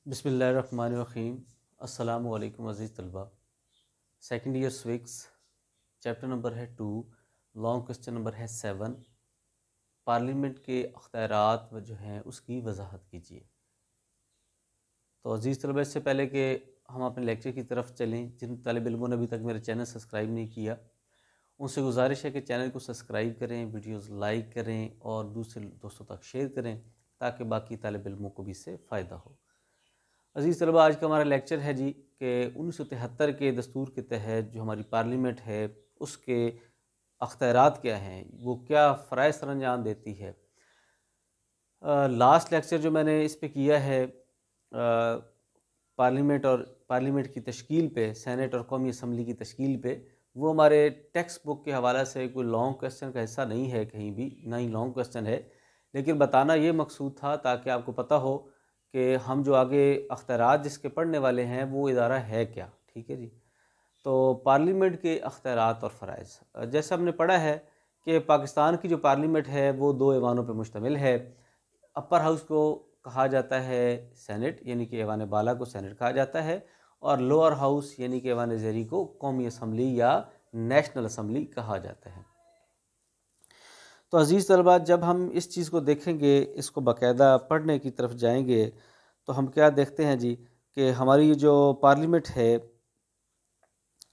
बिस्मिल्लाहिर्रहमानिर्रहीम। अस्सलामु अलैकुम अज़ीज़ तलबा। Second year civics, chapter number है 2, लॉन्ग क्वेश्चन नंबर है 7। पार्लियामेंट के अख्तियारात जो हैं उसकी वजाहत कीजिए। तो अज़ीज़ तलबा, इससे पहले कि हम अपने लेक्चर की तरफ चलें, जिन तालिब इल्मों ने अभी तक मेरा चैनल सब्सक्राइब नहीं किया उनसे गुजारिश है कि चैनल को सब्सक्राइब करें, वीडियोस लाइक करें और दूसरे दोस्तों तक शेयर करें ताकि बाकी तालिब इल्मों को भी इससे फ़ायदा हो। अज़ीज़ तलबा, आज का हमारा लेक्चर है जी कि 1973 के दस्तूर के तहत जो हमारी पार्लियामेंट है उसके अख्तियारात क्या हैं, वो क्या फ़राइज़ सरअंजाम देती है। लास्ट लेक्चर जो मैंने इस पे किया है पार्लियामेंट की तश्कील पे, सेनेट और कौमी असम्बली की तश्कील पे, वो हमारे टेक्स्ट बुक के हवाले से कोई लॉन्ग क्वेश्चन का हिस्सा नहीं है, कहीं भी ना ही लॉन्ग क्वेश्चन है, लेकिन बताना ये मकसूद था ताकि आपको पता हो कि हम जो आगे अख्तियारात जिसके पढ़ने वाले हैं वो इदारा है क्या। ठीक है जी। तो पार्लियामेंट के अख्तियारात और फ़राइज़, जैसा हमने पढ़ा है कि पाकिस्तान की जो पार्लियामेंट है वो 2 ऐवानों पर मुश्तमिल है। अपर हाउस को कहा जाता है सेनेट, यानी कि ऐवान बाला को सेनेट कहा जाता है, और लोअर हाउस यानी कि ऐवान ज़ेरी को कौमी असम्बली या नेशनल असम्बली कहा जाता है। तो अज़ीज़ तलबा, जब हम इस चीज़ को देखेंगे, इसको बाकायदा पढ़ने की तरफ जाएंगे, तो हम क्या देखते हैं जी कि हमारी जो पार्लियामेंट है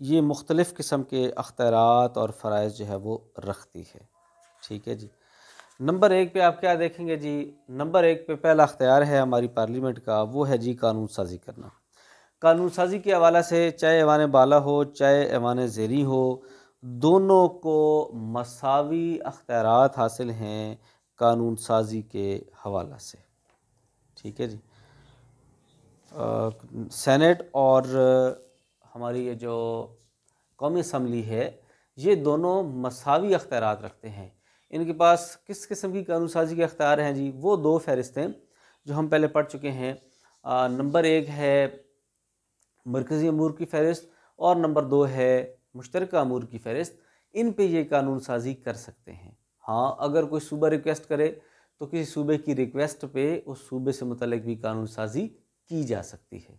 ये मुख्तलिफ़ किस्म के अख्तियारात और फ़राइज़ जो है वो रखती है। ठीक है जी। नंबर 1 पे आप क्या देखेंगे जी, नंबर 1 पे पहला अख्तियार है हमारी पार्लियामेंट का, वो है जी कानून साज़ी करना। कानून साज़ी के हवाला से चाहे ऐवान बाला हो चाहे ऐवान ज़ेरी हो, दोनों को मसावी अख्तियारात हासिल हैं कानून साज़ी के हवाला से। ठीक है जी। सेनेट और हमारी ये जो कौमी असम्बली है ये दोनों मसावी अख्तियारात रखते हैं। इनके पास किस किस्म की कानून साज़ी के अख्तियार हैं जी, वो 2 फहरिस्तें जो हम पहले पढ़ चुके हैं। नंबर 1 है मरकज़ी अमूर की फ़हरिस्त और नंबर 2 है मुश्तरका अमूर की फ़हरिस्त। इन पे ये कानून साज़ी कर सकते हैं। हाँ, अगर कोई सूबा रिक्वेस्ट करे तो किसी सूबे की रिक्वेस्ट पे उस सूबे से मुतल्लिक़ भी कानून साज़ी की जा सकती है।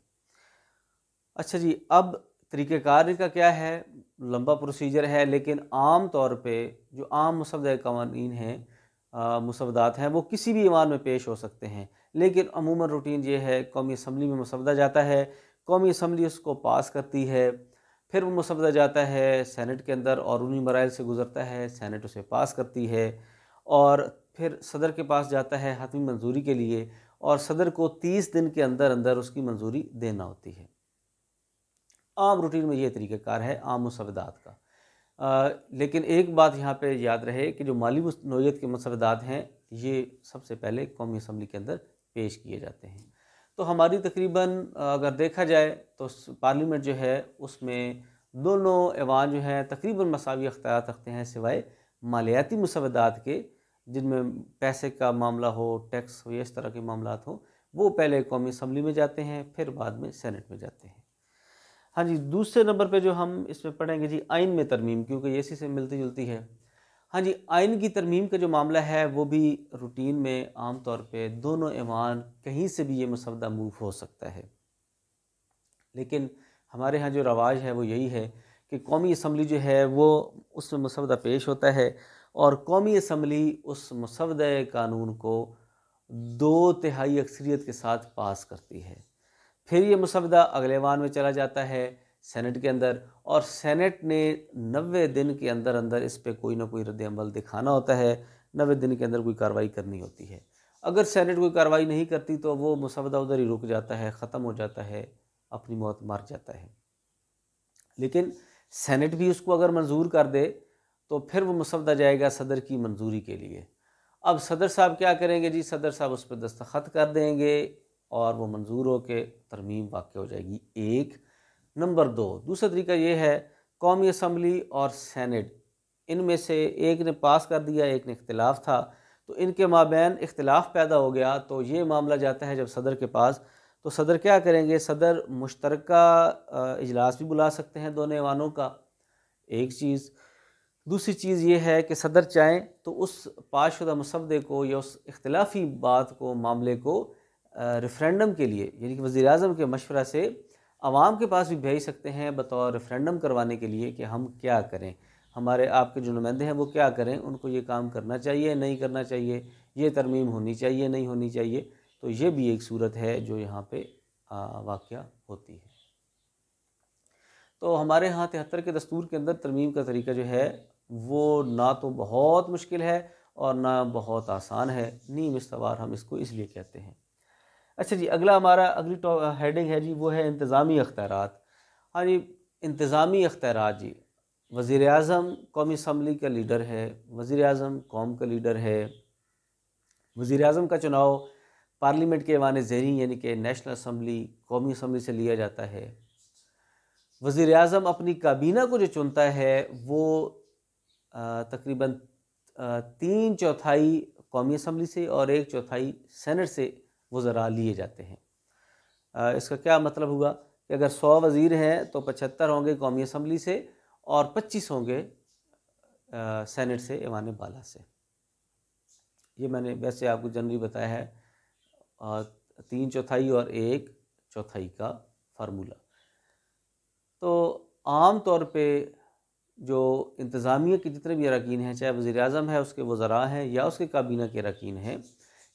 अच्छा जी, अब तरीक़ेकार इनका क्या है, लंबा प्रोसीजर है, लेकिन आम तौर पे जो आम मुसवदा कवानीन हैं, मुसवदात हैं, वो किसी भी ऐवान में पेश हो सकते हैं, लेकिन अमूमन रूटीन ये है कौमी असम्बली में मुसवदा जाता है, कौमी असम्बली उसको पास करती है, फिर वो मुसवदा जाता है सेनेट के अंदर और उन्हीं मराइल से गुज़रता है, सेनेट उसे पास करती है और फिर सदर के पास जाता है हतमी मंजूरी के लिए, और सदर को 30 दिन के अंदर अंदर उसकी मंजूरी देना होती है। आम रूटीन में ये तरीक़ाकार है आम मुसवदात का। लेकिन एक बात यहाँ पे याद रहे कि जो माली नौइयत के मुसवदात हैं ये सबसे पहले कौमी असम्बली के अंदर पेश किए जाते हैं। तो हमारी तकरीबन अगर देखा जाए तो पार्लियामेंट जो है उसमें दोनों ऐवान जो हैं तकरीबन मसावी अख्तियार रखते हैं, सिवाय मालियाती मुसवदात के, जिनमें पैसे का मामला हो, टैक्स हो या इस तरह के मामला हो, वो पहले कौमी असम्बली में जाते हैं फिर बाद में सेनेट में जाते हैं। हाँ जी, दूसरे नंबर पे जो हम इसमें पढ़ेंगे जी आइन में तरमीम, क्योंकि ये इसी से मिलती जुलती है। हाँ जी, आइन की तरमीम का जो मामला है वो भी रूटीन में आम तौर पे दोनों ऐवान कहीं से भी ये मसवदा मूव हो सकता है, लेकिन हमारे यहाँ जो रवाज है वो यही है कि कौमी असम्बली जो है वो उसमें मसवदा पेश होता है और कौमी असम्बली उस मसवदा कानून को 2/3 अक्सरियत के साथ पास करती है। फिर ये मसवदा अगले ऐवान में चला जाता है सेनेट के अंदर, और सेनेट ने 90 दिन के अंदर अंदर इस पर कोई ना कोई रद्द अमल दिखाना होता है, 90 दिन के अंदर कोई कार्रवाई करनी होती है। अगर सेनेट कोई कार्रवाई नहीं करती तो वो मसवदा उधर ही रुक जाता है, ख़त्म हो जाता है, अपनी मौत मर जाता है। लेकिन सेनेट भी उसको अगर मंजूर कर दे तो फिर वो मसवदा जाएगा सदर की मंजूरी के लिए। अब सदर साहब क्या करेंगे जी, सदर साहब उस पर दस्तखत कर देंगे और वो मंजूर हो के तरमीम वाक़ हो जाएगी। एक नंबर 2, दूसरा तरीका ये है कौमी असम्बली और सेनेट, इनमें से एक ने पास कर दिया, एक ने इख्तिलाफ़ था, तो इनके माबैन इख्तिलाफ़ पैदा हो गया तो ये मामला जाता है जब सदर के पास। तो सदर क्या करेंगे, सदर मुश्तरका इजलास भी बुला सकते हैं दोनों ऐवानों का, एक चीज़। दूसरी चीज़ ये है कि सदर चाहें तो उस पासशुदा मसवदे को या उस इख्तिलाफ़ी बात को, मामले को रेफरेंडम के लिए, यानी कि वज़ीर आज़म के मशवरा से आवाम के पास भी भेज सकते हैं बतौर रेफरेंडम करवाने के लिए कि हम क्या करें, हमारे आपके जो नुमाइंदे हैं वो क्या करें, उनको ये काम करना चाहिए नहीं करना चाहिए, ये तरमीम होनी चाहिए नहीं होनी चाहिए। तो ये भी एक सूरत है जो यहाँ पे वाक़या होती है। तो हमारे यहाँ 73 के दस्तूर के अंदर तरमीम का तरीका जो है वो ना तो बहुत मुश्किल है और ना बहुत आसान है, नीम इस्तवार हम इसको इसलिए कहते हैं। अच्छा जी, अगला हमारा अगली हेडिंग है जी, वो है इंतज़ामी अख्तियारात। हाँ जी, इंतज़ामी अख्तियारात जी, वज़ीर आज़म कौमी असम्बली का लीडर है, वज़ीर आज़म कौम का लीडर है। वज़ीर आज़म का चुनाव पार्लियामेंट के ऐवान ज़ेरी यानी कि नेशनल असम्बली, कौमी असम्बली से लिया जाता है। वज़ीर आज़म अपनी काबीना को जो चुनता है वो तकरीबन 3/4 कौमी असम्बली से और 1/4 सेनेट से वज़रा लिए जाते हैं। इसका क्या मतलब हुआ कि अगर 100 वज़ीर हैं तो 75 होंगे कौमी असम्बली से और 25 होंगे सेनेट से, ऐवान बाला से। ये मैंने वैसे आपको जनरली बताया है 3/4 और 1/4 का फार्मूला। तो आम तौर पे जो इंतज़ामिया के जितने भी अरकान हैं, चाहे वज़ीर आज़म है, उसके वज़रा हैं या उसके काबीना के अरकान हैं,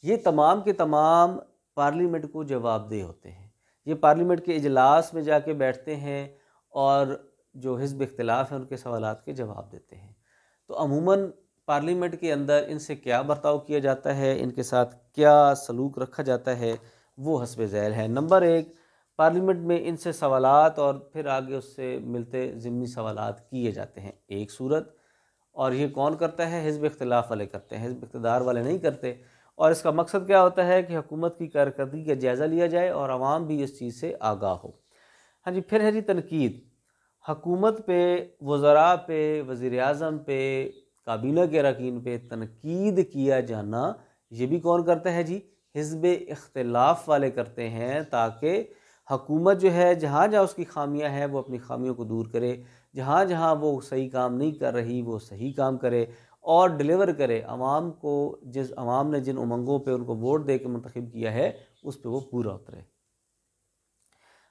ये तमाम के तमाम पार्लियामेंट को जवाबदेह होते हैं। ये पार्लियामेंट के इजलास में जाके बैठते हैं और जो हिज़्ब इख्तिलाफ़ हैं उनके सवालात के जवाब देते हैं। तो अमूमन पार्लियामेंट के अंदर इनसे क्या बर्ताव किया जाता है, इनके साथ क्या सलूक रखा जाता है, वो हस्ब ज़ैल है। नंबर 1, पार्लियामेंट में इनसे सवालात और फिर आगे उससे मिलते ज़िमनी सवालात किए जाते हैं, एक सूरत। और ये कौन करता है? हिज़्ब इख्तिलाफ़ वाले करते हैं, हिज़्ब इक़्तिदार वाले नहीं करते। और इसका मकसद क्या होता है कि हुकूमत की कारकर्दगी का जायज़ा लिया जाए और आवाम भी इस चीज़ से आगाह हो। हाँ जी, फिर है जी तनकीद। हुकूमत पे, वज़रा पे, वज़ीर आज़म पे, काबीना के अरकान पे तनकीद किया जाना, ये भी कौन करता है जी? हिज़्ब इख्तिलाफ़ वाले करते हैं, ताकि हुकूमत जो है जहाँ जहाँ उसकी खामियाँ हैं वो अपनी खामियों को दूर करे, जहाँ जहाँ वो सही काम नहीं कर रही वो सही काम करे और डिलीवर करे। आवाम को, जिस आवाम ने जिन उमंगों पे उनको वोट दे के मुंतखब किया है उस पर वो पूरा उतरे।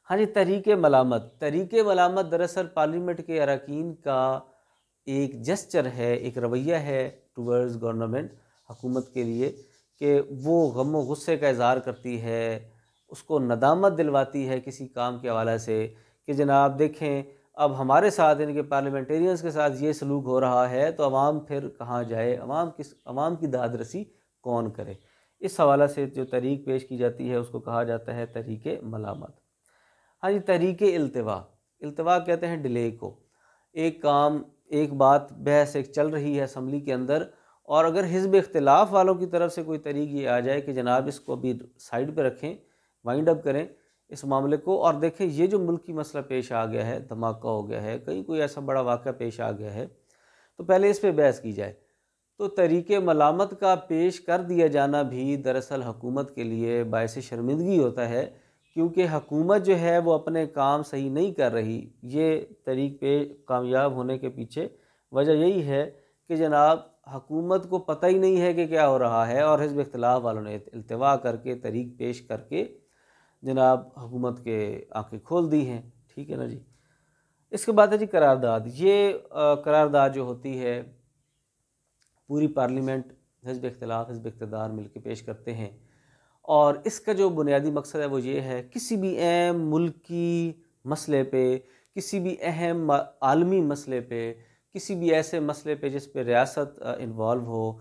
हाँ जी, तहरीक मलामत। तहरीक मलामत दरअसल पार्लियामेंट के अरकान का एक जेस्चर है, एक रवैया है टूवर्ड्स गवर्नमेंट, हुकूमत के लिए, कि वो गम व गुस्से का इज़हार करती है, उसको नदामत दिलवाती है किसी काम के हवाले से कि जनाब देखें अब हमारे साथ, यानी कि पार्लियामेंटेरियंस के साथ ये सलूक हो रहा है तो अवाम फिर कहाँ जाए, अवाम की दाद रसी कौन करे। इस हवाला से जो तहरीक पेश की जाती है उसको कहा जाता है तहरीक मलामत। हाँ जी, तहरीक इल्तिवा। इल्तिवा कहते हैं डिले को। एक काम, एक बात, बहस एक चल रही है असम्बली के अंदर और अगर हिज़्ब इख्तिलाफ़ वालों की तरफ से कोई तहरीक ये आ जाए कि जनाब इसको अभी साइड पे रखें, वाइंड अप करें इस मामले को और देखें ये जो मुल्की मसला पेश आ गया है, धमाका हो गया है, कहीं कोई ऐसा बड़ा वाक़या पेश आ गया है, तो पहले इस पर बहस की जाए। तो तहरीक मलामत का पेश कर दिया जाना भी दरअसल हुकूमत के लिए बायस शर्मिंदगी होता है, क्योंकि हुकूमत जो है वो अपने काम सही नहीं कर रही। ये तहरीक पे कामयाब होने के पीछे वजह यही है कि जनाब हुकूमत को पता ही नहीं है कि क्या हो रहा है और हिज़्ब इख्तिलाफ़ वालों ने इल्तिवा करके तहरीक पेश करके जनाब हुकूमत के आंखें खोल दी हैं। ठीक है ना जी। इसके बाद है जी करारदाद। ये करारदाद जो होती है पूरी पार्लियामेंट, हिज़्ब इख्तिलाफ़, हिज़्ब इक़्तिदार मिल के पेश करते हैं और इसका जो बुनियादी मकसद है वो ये है, किसी भी अहम मुल्की मसले पे, किसी भी अहम आलमी मसले पे, किसी भी ऐसे मसले पे जिस पे रियासत इन्वॉल्व हो,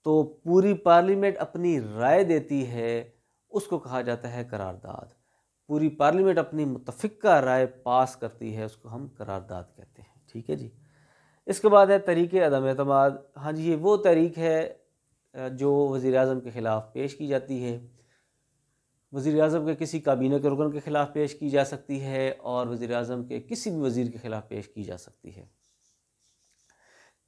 तो पूरी पार्लियामेंट अपनी राय देती है, उसको कहा जाता है करारदाद। पूरी पार्लियामेंट अपनी मुत्तफ़िक़ा राय पास करती है, उसको हम करारदाद कहते हैं। ठीक है जी। इसके बाद है तहरीक अदम एतमाद। हाँ जी, ये वो तहरीक है जो वज़ीर आज़म के ख़िलाफ़ पेश की जाती है। वज़ीर आज़म के किसी काबीना के रुकन के ख़िलाफ़ पेश की जा सकती है और वज़ीर आज़म के किसी भी वज़ीर के ख़िलाफ़ पेश की जा सकती है।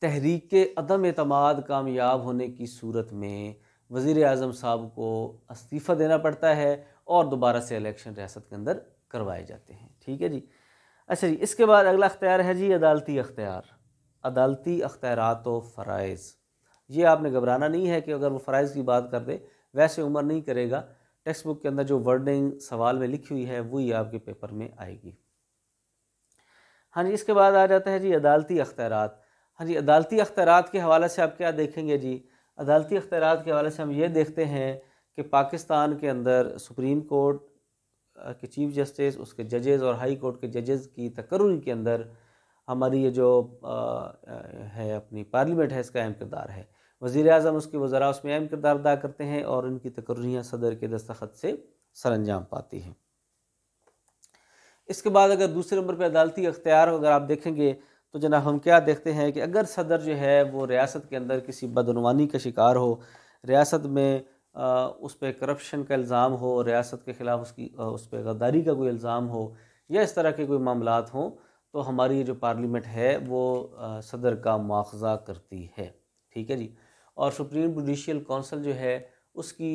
तहरीक अदम एतमाद कामयाब होने की सूरत में वज़ीर आज़म साहब को इस्तीफ़ा देना पड़ता है और दोबारा से इलेक्शन रियासत के अंदर करवाए जाते हैं। ठीक है जी। अच्छा जी, इसके बाद अगला अख्तियार है जी अदालती अख्तियार। अदालती अख्तियारात व फ़राइज़। ये आपने घबराना नहीं है कि अगर वो फ़राइज़ की बात कर दे, वैसे उमर नहीं करेगा। टेक्स्ट बुक के अंदर जो वर्डिंग सवाल में लिखी हुई है वही आपके पेपर में आएगी। हाँ जी, इसके बाद आ जाता है जी अदालती अख्तियारात। हाँ जी, अदालती अख्तियारात के हवाले से आप क्या देखेंगे जी, अदालती अख्तियारात के हवाले से हम ये देखते हैं कि पाकिस्तान के अंदर सुप्रीम कोर्ट के चीफ जस्टिस, उसके जजेज़ और हाई कोर्ट के जजेज़ की तकर्री के अंदर हमारी ये जो है अपनी पार्लियामेंट है, इसका अहम किरदार है। वज़ीर आज़म, उसके वज़रा उसमें अहम किरदार अदा करते हैं और उनकी तकर्रियाँ सदर के दस्तखत से सरअंजाम पाती हैं। इसके बाद अगर दूसरे नंबर पर अदालती अख्तियार अगर आप देखेंगे तो जनाब हम क्या देखते हैं कि अगर सदर जो है वो रियासत के अंदर किसी बदनवानी का शिकार हो, रियासत में उस पर करप्शन का इल्ज़ाम हो, रियासत के ख़िलाफ़ उस पर गद्दारी का कोई इल्ज़ाम हो या इस तरह के कोई मामलात हों, तो हमारी जो पार्लियामेंट है वो सदर का मुआख़ज़ा करती है। ठीक है जी। और सुप्रीम जुडिशल काउंसिल जो है उसकी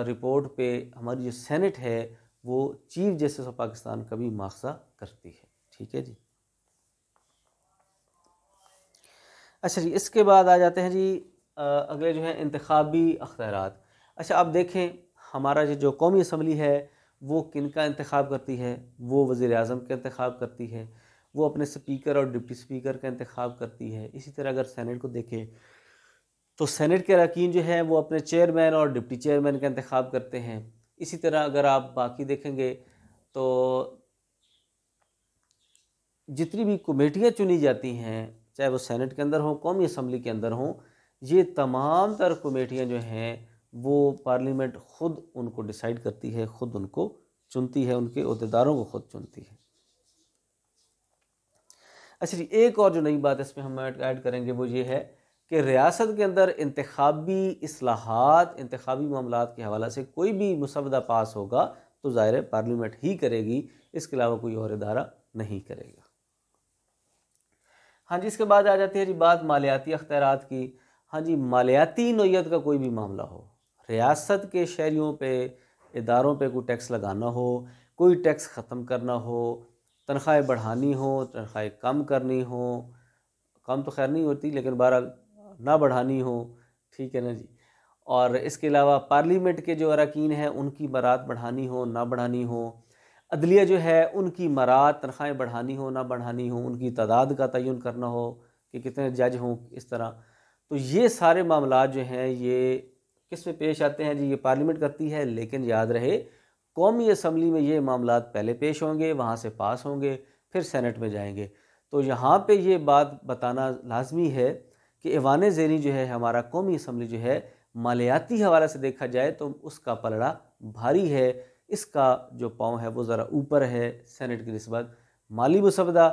रिपोर्ट पे हमारी जो सेनेट है वो चीफ जस्टिस ऑफ पाकिस्तान का भी मुआख़ज़ा करती है। ठीक है जी। अच्छा जी, इसके बाद आ जाते हैं जी अगले जो है इंतखाबी अख्तियारात। अच्छा, आप देखें हमारा जो कौमी असम्बली है वो किन का इंतखाब करती है, वो वज़ीर आज़म का इंतखाब करती है, वो अपने स्पीकर और डिप्टी स्पीकर का इंतखाब करती है। इसी तरह अगर सेनेट को देखें तो सेनेट के अरकान जो हैं वो अपने चेयरमैन और डिप्टी चेयरमैन का इंतखाब करते हैं। इसी तरह अगर आप बाकी देखेंगे तो जितनी भी कमेटियाँ चुनी जाती हैं, चाहे वो सेनेट के अंदर हों, कौमी असम्बली के अंदर हों, ये तमाम तर कमेटियाँ जो हैं वो पार्लियामेंट ख़ुद उनको डिसाइड करती है, ख़ुद उनको चुनती है, उनके अहदेदारों को ख़ुद चुनती है। अच्छा जी, एक और जो नई बात इसमें हम ऐड करेंगे वो ये है कि रियासत के अंदर इंतखाबी इस्लाहात, इंतखाबी मामलात के हवाले से कोई भी मुसवदा पास होगा तो ज़ाहिर है पार्लियामेंट ही करेगी, इसके अलावा कोई और इदारा नहीं करेगा। हाँ जी, इसके बाद आ जाती है जी बात मालियाती अख्तियारात की। हाँ जी, मालियाती नौइयत का कोई भी मामला हो, रियासत के शहरियों पे, इदारों पे कोई टैक्स लगाना हो, कोई टैक्स ख़त्म करना हो, तनख्वाहें बढ़ानी हो, तनख्वाहें कम करनी हो, कम तो खैर नहीं होती लेकिन बहरहाल ना बढ़ानी हो, ठीक है ना जी। और इसके अलावा पार्लियामेंट के जो अरकान हैं उनकी बरात बढ़ानी हो ना बढ़ानी हो, अदलिया जो है उनकी मरात तनख्वाहें बढ़ानी हो ना बढ़ानी हो, उनकी तादाद का तयन करना हो कि कितने जज हों, इस तरह। तो ये सारे मामलात जो हैं ये किस में पेश आते हैं जी, ये पार्लियामेंट करती है। लेकिन याद रहे कौमी असम्बली में ये मामलात पहले पेश होंगे, वहाँ से पास होंगे, फिर सेनेट में जाएंगे। तो यहाँ पे ये बात बताना लाजमी है कि ऐवान ज़ेरी जो है हमारा कौमी असम्बली जो है मालियाती हवाले से देखा जाए तो उसका पलड़ा भारी है, इसका जो पाँव है वो ज़रा ऊपर है सेनेट की निस्बत। माली मुसवदा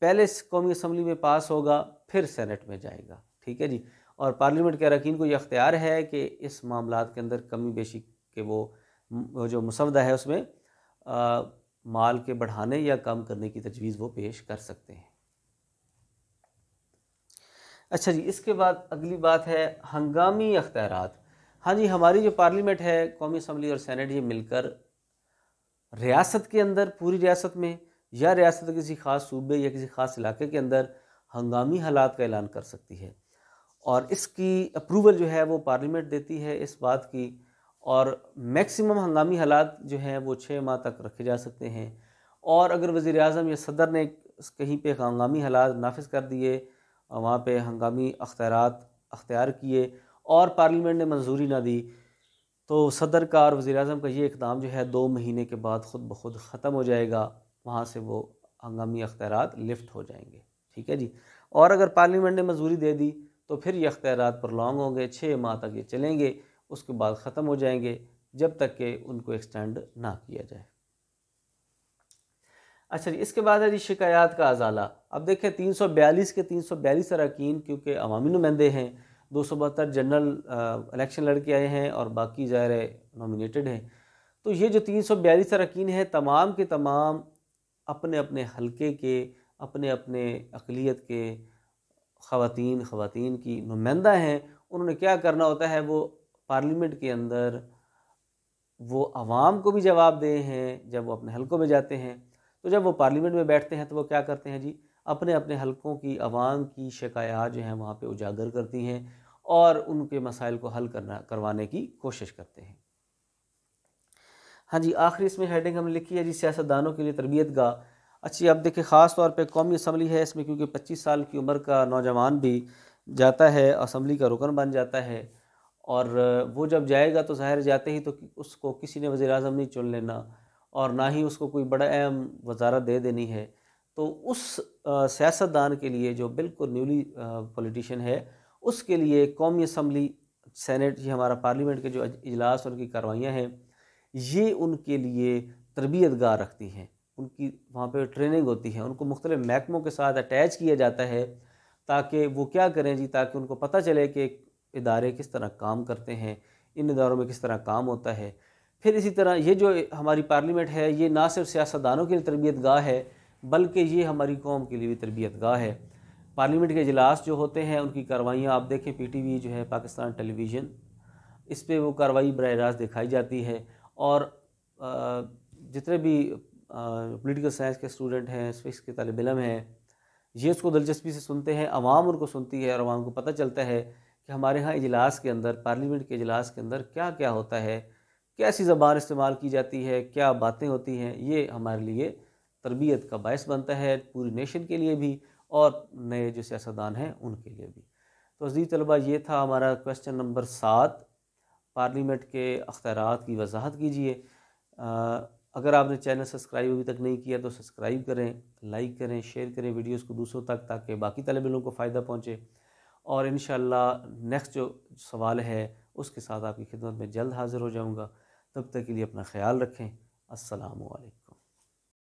पहले कौमी असम्बली में पास होगा, फिर सेनेट में जाएगा। ठीक है जी। और पार्लियामेंट के अरकान को ये अख्तियार है कि इस मामलात के अंदर कमी बेशी के वो जो मुसवदा है उसमें माल के बढ़ाने या कम करने की तजवीज़ वो पेश कर सकते हैं। अच्छा जी, इसके बाद अगली बात है हंगामी अख्तियारात। हाँ जी, हमारी जो पार्लियामेंट है, कौमी असम्बली और सेनेट, ये मिलकर रियासत के अंदर, पूरी रियासत में या रियासत के किसी ख़ास सूबे या किसी ख़ास इलाके के अंदर हंगामी हालात का ऐलान कर सकती है। और इसकी अप्रूवल जो है वो पार्लियामेंट देती है इस बात की। और मैक्सिमम हंगामी हालात जो हैं वो 6 माह तक रखे जा सकते हैं। और अगर वज़ीर आज़म या सदर ने कहीं पे हंगामी हालात नाफिज कर दिए, वहाँ पे हंगामी अख्तियारात अख्तियार किए और पार्लियामेंट ने मंजूरी ना दी, तो सदर का और वज़ीर आज़म का ये इक़दाम जो है 2 महीने के बाद ख़ुद ब खुद ख़त्म हो जाएगा, वहाँ से वो हंगामी अख्तियारात लिफ्ट हो जाएंगे। ठीक है जी। और अगर पार्लियामेंट ने मंजूरी दे दी तो फिर ये अख्तियारात प्रोलॉन्ग होंगे, 6 माह तक ये चलेंगे, उसके बाद ख़त्म हो जाएंगे जब तक कि उनको एक्सटेंड ना किया जाए। अच्छा जी, इसके बाद है जी शिकायत का अजाला। अब देखें 342 के 342 अरकान क्योंकि अवामी नुमाइंदे हैं, 272 जनरल इलेक्शन लड़के आए हैं और बाकी ज़ाहिर है नॉमिनेटेड हैं। तो ये जो 342 अरकान हैं तमाम के तमाम अपने अपने हलके के, अपने अपने अक़लियत के ख़वातीन की नुमाइंदा हैं। उन्होंने क्या करना होता है, वो पार्लियामेंट के अंदर वो आवाम को भी जवाब दे हैं जब वो अपने हलकों में जाते हैं। तो जब वो पार्लियामेंट में बैठते हैं तो वो क्या करते हैं जी, अपने अपने हलकों की आवाम की शिकायत जो हैं वहाँ पे उजागर करती हैं और उनके मसाइल को हल करवाने की कोशिश करते हैं। हाँ जी, आखिरी इसमें हेडिंग हमने लिखी है जी, सियासतदानों के लिए तरबियत गाह। अच्छी, अब देखिए ख़ास तौर पे कौमी असम्बली है इसमें, क्योंकि 25 साल की उम्र का नौजवान भी जाता है, असम्बली का रुकन बन जाता है। और वो जब जाएगा तो ज़ाहिर जाते ही तो उसको किसी ने वज़ीर-ए-आज़म नहीं चुन लेना, और ना ही उसको कोई बड़ा अहम वज़ारत दे देनी है। तो उस सियासतदान के लिए जो बिल्कुल न्यूली पॉलिटिशियन है, उसके लिए कौमी असम्बली, सेनेट, ये हमारा पार्लियामेंट के जो इजलास और उनकी कार्रवाइयाँ हैं, ये उनके लिए तरबियत गाह रखती हैं। उनकी वहाँ पे ट्रेनिंग होती है, उनको मुख्तलिफ़ महकमों के साथ अटैच किया जाता है, ताकि वो क्या करें जी, ताकि उनको पता चले कि इदारे किस तरह काम करते हैं, इन इदारों में किस तरह काम होता है। फिर इसी तरह ये जो हमारी पार्लियामेंट है, ये ना सिर्फ सियासतदानों के लिए तरबियत गाह है, बल्कि ये हमारी कौम के लिए भी तरबियत गाह है। पार्लियामेंट के इजलास जो होते हैं, उनकी कार्रवाइयाँ आप देखें, PTV जो है, पाकिस्तान टेलीविज़न, इस पे वो कार्रवाई बराह रास्त दिखाई जाती है। और जितने भी पॉलिटिकल साइंस के स्टूडेंट हैं, फिज़िक्स के तालिब इल्म हैं, ये उसको दिलचस्पी से सुनते हैं, आवाम उनको सुनती है, और आवाम को पता चलता है कि हमारे यहाँ इजलास के अंदर, पार्लियामेंट के इजलास के अंदर क्या क्या होता है, कैसी ज़बान इस्तेमाल की जाती है, क्या बातें होती हैं। ये हमारे लिए तरबियत का बायस बनता है, पूरी नेशन के लिए भी और नए जो सियासतदान हैं उनके लिए भी। तो अज़ीज़ तलबा, ये था हमारा क्वेश्चन नंबर 7, पार्लियामेंट के अख्तियारात की वजाहत कीजिए। अगर आपने चैनल सब्सक्राइब अभी तक नहीं किया तो सब्सक्राइब करें, लाइक करें, शेयर करें वीडियोस को दूसरों तक, ताकि बाकी तलब इल्मों को फ़ायदा पहुँचे। और इंशाअल्लाह नेक्स्ट जो सवाल है उसके साथ आपकी खिदमत में जल्द हाज़िर हो जाऊँगा। तब तक के लिए अपना ख्याल रखें। अस्सलामु अलैकुम।